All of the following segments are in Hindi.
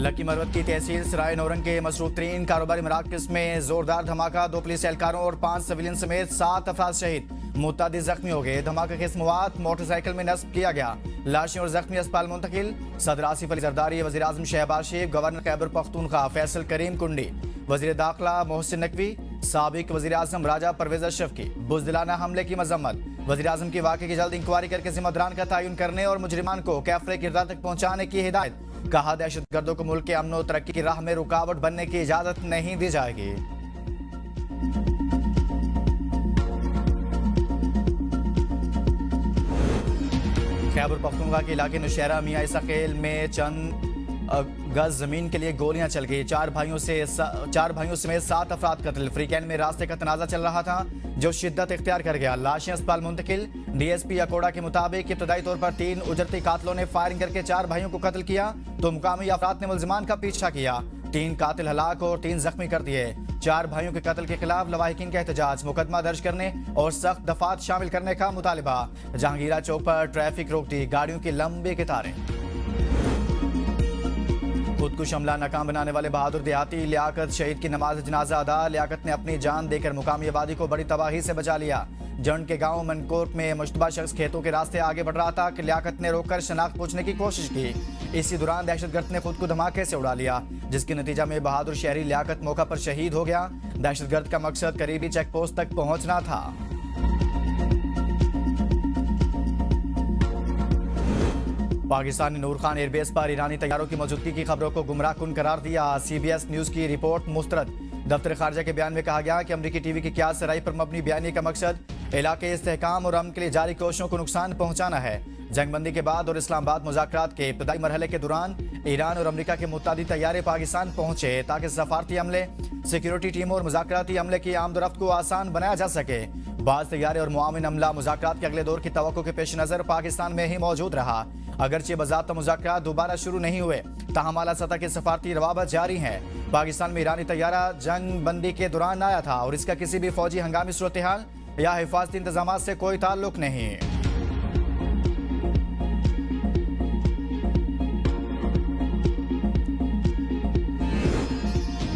लकी मरवत की तहसील सराय नौरंग के मसरूफ तरीन कारोबारी मराकज में जोरदार धमाका। 2 पुलिस एहलकारों और 5 सिविलियन समेत 7 अफराद शहीद, मुतादिद जख्मी हो गए। धमाके के मवाद मोटरसाइकिल में नस्ब किया गया। लाशें और जख्मी अस्पताल मुंतकिल। सदर आसिफ अली जरदारी, वज़ीर आज़म शहबाज शरीफ, गवर्नर खैबर पख्तूनख्वा फैसल करीम कुंडी, वज़ीर दाखिला मोहसिन नकवी, साबिक वज़ीर आज़म राजा परवेज अशरफ की बुज़दिलाना हमले की मजम्मत। वज़ीर आज़म की वाक़े की जल्द इंक्वायरी करके जिम्मेदारान का तयन करने और मुजरिमान को कैफरे किरदार तक पहुँचाने की हिदायत। कहा, दहशतगर्दों को मुल्क के अमन और तरक्की की राह में रुकावट बनने की इजाजत नहीं दी जाएगी। खैबर पख्तूनख्वा के इलाके नौशहरा मियां इसा खेल में चंद गज जमीन के लिए गोलियां चल गई। 4 भाइयों समेत 7 अफराद कत्ल। फ्रीकैन में रास्ते का तनाजा चल रहा था जो शिद्दत इख्तियार कर गया। लाशें अस्पताल मुंतकिल। डीएसपी अकोड़ा के मुताबिक इब्तदाई तौर पर 3 उजरती कातिलों ने फायरिंग करके 4 भाइयों को कत्ल किया तो मुकामी अफराद ने मुलजिमान का पीछा किया। 3 कातिल हलाक और 3 जख्मी कर दिए। 4 भाइयों के कत्ल के खिलाफ लवाहिकीन का एहतजाज, मुकदमा दर्ज करने और सख्त दफात शामिल करने का मुतालिबा। जहांगीरा चौक पर ट्रैफिक रोक दी, गाड़ियों की लंबी कतारें। खुदकुश हमला नाकाम बनाने वाले बहादुर देहाती लियाकत शहीद की नमाज जनाजा अदा। लियाकत ने अपनी जान देकर मुकामी आबादी को बड़ी तबाही से बचा लिया। जंड के गांव मनकोट में मुश्तबा शख्स खेतों के रास्ते आगे बढ़ रहा था कि लियाकत ने रोककर शनाख्त पूछने की कोशिश की। इसी दौरान दहशतगर्द ने खुद को धमाके से उड़ा लिया, जिसके नतीजा में बहादुर शहरी लियाकत मौका पर शहीद हो गया। दहशतगर्द का मकसद करीबी चेक पोस्ट तक पहुंचना था। पाकिस्तान ने नूर खान एयरबेस पर ईरानी तैयारों की मौजूदगी की खबरों को गुमराह कुन करार दिया। CBS न्यूज की रिपोर्ट मुस्तरद। दफ्तर खारजा के बयान में कहा गया कि अमरीकी टीवी की क्यास सराई पर मबनी बयानी का मकसद इलाके इस्तेहकाम और अमन के लिए जारी कोशिशों को नुकसान पहुंचाना है। जंगबंदी के बाद और इस्लामाबाद मुज़ाकरात के इब्तदाई मरहले के दौरान ईरान और अमरीका के मुत्तादी तैयारे पाकिस्तान पहुंचे ताकि सफारती अमले, सिक्योरिटी टीमों और मुज़ाकराती अमले की आमदोरफ्त को आसान बनाया जा सके। बाज़ तैयारे और मुआविन अमला मुज़ाकरात के अगले दौर की तवक्को के पेश नज़र पाकिस्तान में ही मौजूद रहा। अगरचे बज़ाब्ता मुज़ाकरात दोबारा शुरू नहीं हुए, ताहम आला सतह की सफारती रवाबत जारी है। पाकिस्तान में ईरानी तैयारा जंग बंदी के दौरान आया था और इसका किसी भी फौजी हंगामी सूरत हाल या हिफाजती इंतजाम से कोई ताल्लुक नहीं।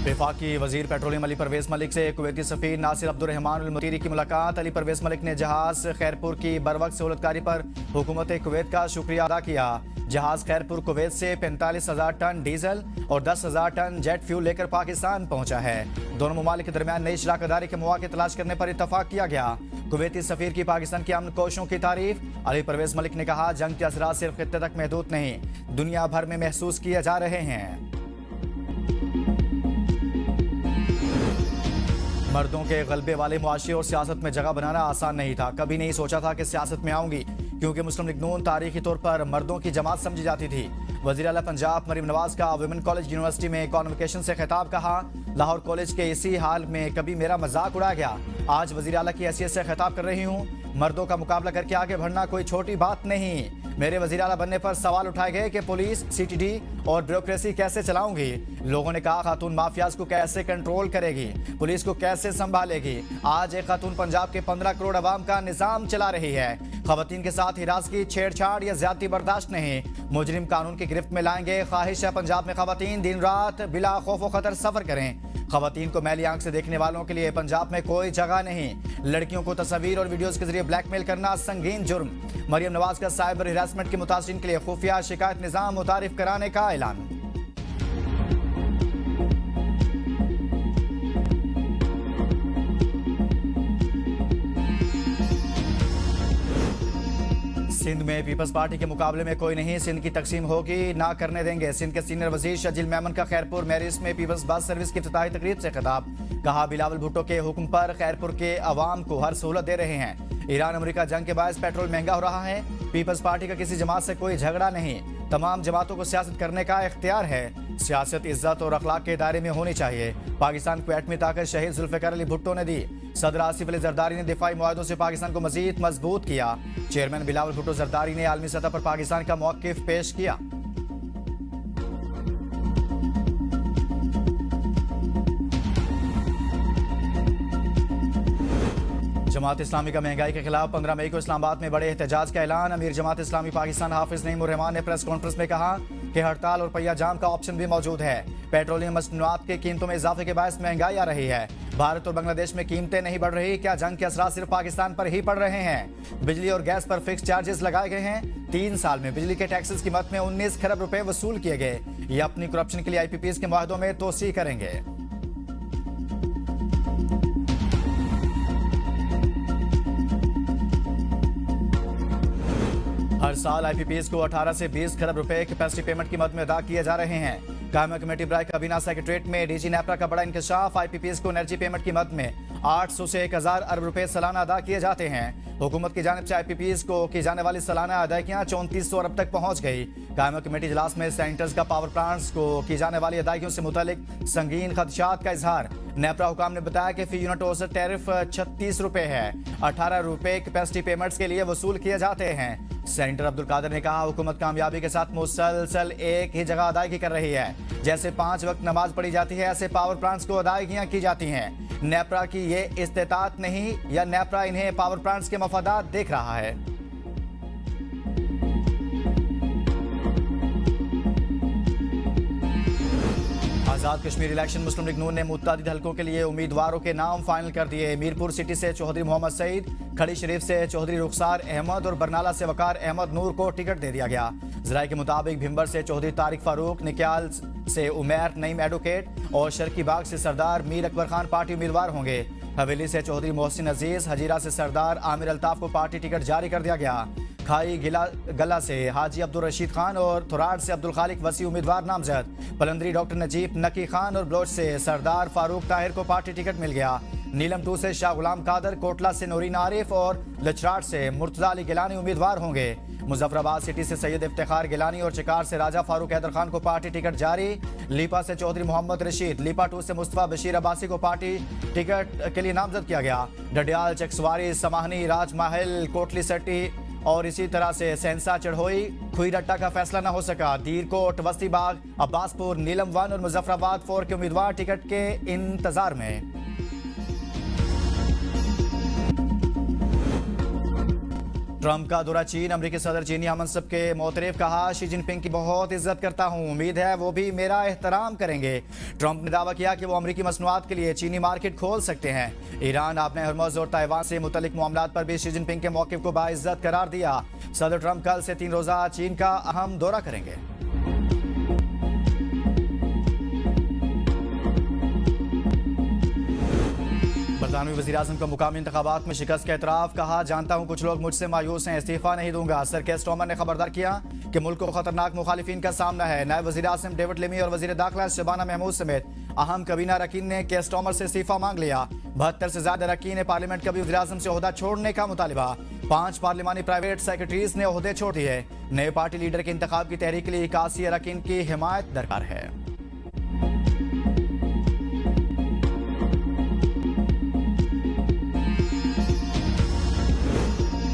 वफाकी वजीर पेट्रोलियम अली परवेज मलिक से कुवैती सफीर नासिर अब्दुर्रहमान अल मुतीरी की मुलाकात। अली परवेज मलिक ने जहाज खैरपुर की बरवक्त सहूलतकारी पर हुकूमत कुवैत का शुक्रिया अदा किया। जहाज खैरपुर कुवैत से 45,000 टन डीजल और 10,000 टन जेट फ्यूल लेकर पाकिस्तान पहुंचा है। दोनों ममालिक के दरमियान नई शराकतदारी के मौके तलाश करने पर इत्तफाक किया गया। कुवैती सफीर की पाकिस्तान की अमन कोशिशों की तारीफ। अली परवेज मलिक ने कहा, जंग के असरात सिर्फ खित्ते तक महदूद नहीं, दुनिया भर में महसूस किए जा रहे हैं। मर्दों के गलबे वाले मुआशरे और सियासत में जगह बनाना आसान नहीं था। कभी नहीं सोचा था कि सियासत में आऊंगी, क्योंकि मुस्लिम लीग नून तारीखी तौर पर मर्दों की जमात समझी जाती थी। वज़ीर आला पंजाब मरीम नवाज का वुमेन कॉलेज यूनिवर्सिटी में कॉन्वोकेशन से खिताब। कहा, लाहौर कॉलेज के इसी हाल में कभी मेरा मजाक उड़ाया गया, आज वज़ीर आला की हैसियत से खिताब कर रही हूँ। मर्दों का मुकाबला करके आगे बढ़ना कोई छोटी बात नहीं। मेरे वज़ीर आला बनने पर सवाल उठाए गए कि पुलिस, CTD और ब्यूरोक्रेसी कैसे चलाऊंगी। लोगों ने कहा, खातून माफियाज को कैसे कंट्रोल करेगी, पुलिस को कैसे संभालेगी। आज एक खातून पंजाब के 15 करोड़ अवाम का निजाम चला रही है। खवातीन के साथ हिरासगी, छेड़छाड़ या ज्यादती बर्दाश्त नहीं। मुजरिम कानून की गिरफ्त में लाएंगे। ख्वाहिश है पंजाब में खवातीन दिन रात बिला खौफ व खतर सफर करें। खवातीन को मैली आंख से देखने वालों के लिए पंजाब में कोई जगह नहीं। लड़कियों को तस्वीर और वीडियोस के जरिए ब्लैकमेल करना संगीन जुर्म। मरियम नवाज का साइबर हिरासमेंट के मुतासिरीन के लिए खुफिया शिकायत निजाम मुतारिफ कराने का ऐलान। सिंध में पीपल्स पार्टी के मुकाबले में कोई नहीं, सिंध की तकसीम होगी, ना करने देंगे। सिंध के सीनियर वजीर शजील मेमन का खैरपुर मैरिस में पीपल्स बस सर्विस की इफ्तिताही तकरीब से खिताब। कहा, बिलावल भुट्टो के हुक्म पर खैरपुर के अवाम को हर सहूलत दे रहे हैं। ईरान अमेरिका जंग के बायस पेट्रोल महंगा हो रहा है। पीपल्स पार्टी का किसी जमात से कोई झगड़ा नहीं, तमाम जमातों को सियासत करने का इख्तियार है। सियासत इज्जत और अखलाक के दायरे में होनी चाहिए। पाकिस्तान को एटमी ताकत शहीद जुल्फिकार अली भुट्टो ने दी। सदर आसिफ अली जरदारी ने दिफाई मुआहदों से पाकिस्तान को मजीद मजबूत किया। चेयरमैन बिलावल भुट्टो जरदारी ने आलमी सतह पर पाकिस्तान का मौक़िफ़ पेश किया। जमात इस्लामी का महंगाई के खिलाफ 15 मई को इस्लामाबाद में बड़े एहतजाज का ऐलान। अमीर जमात इस्लामी पाकिस्तान हाफिज नईमुर रहमान ने प्रेस कॉन्फ्रेंस में कहा, कि हड़ताल और पहिया जाम का ऑप्शन भी मौजूद है। पेट्रोलियम मसनूआत की कीमतों में इजाफे के बायस महंगाई आ रही है। भारत और बांग्लादेश में कीमतें नहीं बढ़ रही, क्या जंग के असरात सिर्फ पाकिस्तान पर ही पड़ रहे हैं? बिजली और गैस पर फिक्स चार्जेस लगाए गए हैं। 3 साल में बिजली के टैक्सेस की कीमत में 19 खरब रुपए वसूल किए गए। ये अपनी करप्शन के लिए IPPs के मुआहदों में तोसी करेंगे। हर साल IPPs को 18 से 20 खरब रुपए कैपेसिटी पेमेंट की मद में अदा किए जा रहे हैं। कायमा कमेटी बराए काबीना सेक्रेटरीट में DG नेपरा का बड़ा इंकशाफ। IPPs को एनर्जी पेमेंट की मद में 800 से 1000 अरब रुपए सालाना अदा किए जाते हैं। हुकूमत की जानिब से IPPs को की जाने वाली सालाना अदायगियां 3400 अरब तक पहुंच गई। कायमा कमेटी इजलास में सेंटर्स का पावर प्लांट्स को की जाने वाली अदायगियों से मुतालिक संगीन खदशात का इजहार। नेपरा हुकाम ने बताया कि फी यूनिट औसत टैरिफ 36 रुपए है। 18 रुपए कैपेसिटी पेमेंट्स के लिए वसूल किए जाते हैं। सेनेटर अब्दुल कादिर ने कहा, हुकूमत कामयाबी के साथ मुसलसल एक ही जगह अदायगी कर रही है। जैसे 5 वक्त नमाज पढ़ी जाती है, ऐसे पावर प्लांट्स को अदायगियां की जाती हैं। नेपरा की ये इस्तेतात नहीं, या नेपरा इन्हें पावर प्लांट्स के मफादात देख रहा है? आजाद कश्मीर इलेक्शन मुस्लिम लीग नून ने मुतअद्दिद हलकों के लिए उम्मीदवारों के नाम फाइनल कर दिए। मीरपुर सिटी से चौधरी मोहम्मद सईद, खड़ी शरीफ से चौधरी रुखसार अहमद और बरनाला से वकार अहमद नूर को टिकट दे दिया गया। जराये के मुताबिक भिम्बर से चौधरी तारिक फारूक, निक्याल से उमैर नईम एडवोकेट और शर्की बाग से सरदार मीर अकबर खान पार्टी उम्मीदवार होंगे। हवेली से चौधरी मोहसिन अजीज, हजीरा से सरदार आमिर अल्ताफ को पार्टी टिकट जारी कर दिया गया। खाई गला से हाजी अब्दुल रशीद खान और थोराड से अब्दुल खालिक वसी उम्मीदवार नामजद। पलंदरी डॉक्टर नजीब नकी खान और बलोच से सरदार फारूक ताहिर को पार्टी टिकट मिल गया। नीलम 2 से शाह गुलाम कादर, कोटला से नूरीन आरिफ और लचराट से मुर्तजा अली गिलानी उम्मीदवार होंगे। मुजफ्फराबाद सिटी से सैयद इफ्तिखार गिलानी और चिकार से राजा फारूक हैदर खान को पार्टी टिकट जारी। लीपा से चौधरी मोहम्मद रशीद, लीपा 2 से मुस्तफा बशीर अब्बासी को पार्टी टिकट के लिए नामजद किया गया। डडियाल, चकसवारी, समाहनी, राजमहल, कोटली सट्टी और इसी तरह से सेंसा, चढ़ोई, खुई रट्टा का फैसला न हो सका। दीरकोट, वस्ती बाग, अब्बासपुर, नीलम 1 और मुजफ्फराबाद 4 के उम्मीदवार टिकट के इंतजार में। ट्रंप का दौरा चीन, अमेरिकी सदर चीनी हमनसब के मोतरफ, कहा शी जिनपिंग की बहुत इज्जत करता हूं, उम्मीद है वो भी मेरा एहतराम करेंगे। ट्रंप ने दावा किया कि वो अमेरिकी मसनूआत के लिए चीनी मार्केट खोल सकते हैं। ईरान, आपने हरमुज़ और ताइवान से मुतल्लिक मामलात पर भी शी जिनपिंग के मौक़िफ़ को बाइज्जत करार दिया। सदर ट्रंप कल से 3 रोज़ा चीन का अहम दौरा करेंगे। बरतानवी वज़ीर-ए-आज़म का मुकामी इंतखाबात में शिकस्त का एतराफ़, कहा जानता हूँ कुछ लोग मुझसे मायूस हैं, इस्तीफ़ा नहीं दूंगा। सर केयर स्टार्मर ने खबरदार किया कि मुल्क को खतरनाक मुखालिफिन का सामना है। नायब वज़ीर-ए-आज़म डेविड लेमी और वज़ीर दाखिला शबाना महमूद समेत अहम कबीना अरकान ने केयर स्टार्मर से इस्तीफ़ा मांग लिया। 72 से ज़्यादा अरकान ने पार्लियामेंट का भी वज़ीर-ए-आज़म से ओहदा छोड़ने का मुतालिबा। 5 पार्लिमानी प्राइवेट सेक्रेटरीज ने ओहदे छोड़ दिए। नए पार्टी लीडर के इंतखाब की तहरीक के लिए 81 अरकान की हिमायत दरकार है।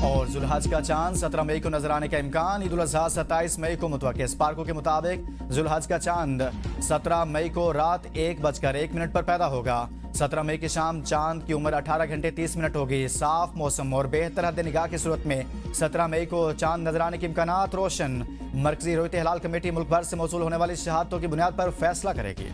और जुल्हज का चांद 17 मई को नजर आने का इम्कान। ईद उल अज़हा 27 मई को मुतवक्किल। स्पार्को के मुताबिक जुल्हज का चांद 17 मई को रात 1:01 पर पैदा होगा। 17 मई की शाम चांद की उम्र 18 घंटे 30 मिनट होगी। साफ मौसम और बेहतर हद निगाह की सूरत में 17 मई को चांद नजर आने के इम्कानात रोशन। मरकजी रोयत हिलाल कमेटी मुल्क भर से मौसूल होने वाली शहादतों की बुनियाद पर फैसला करेगी।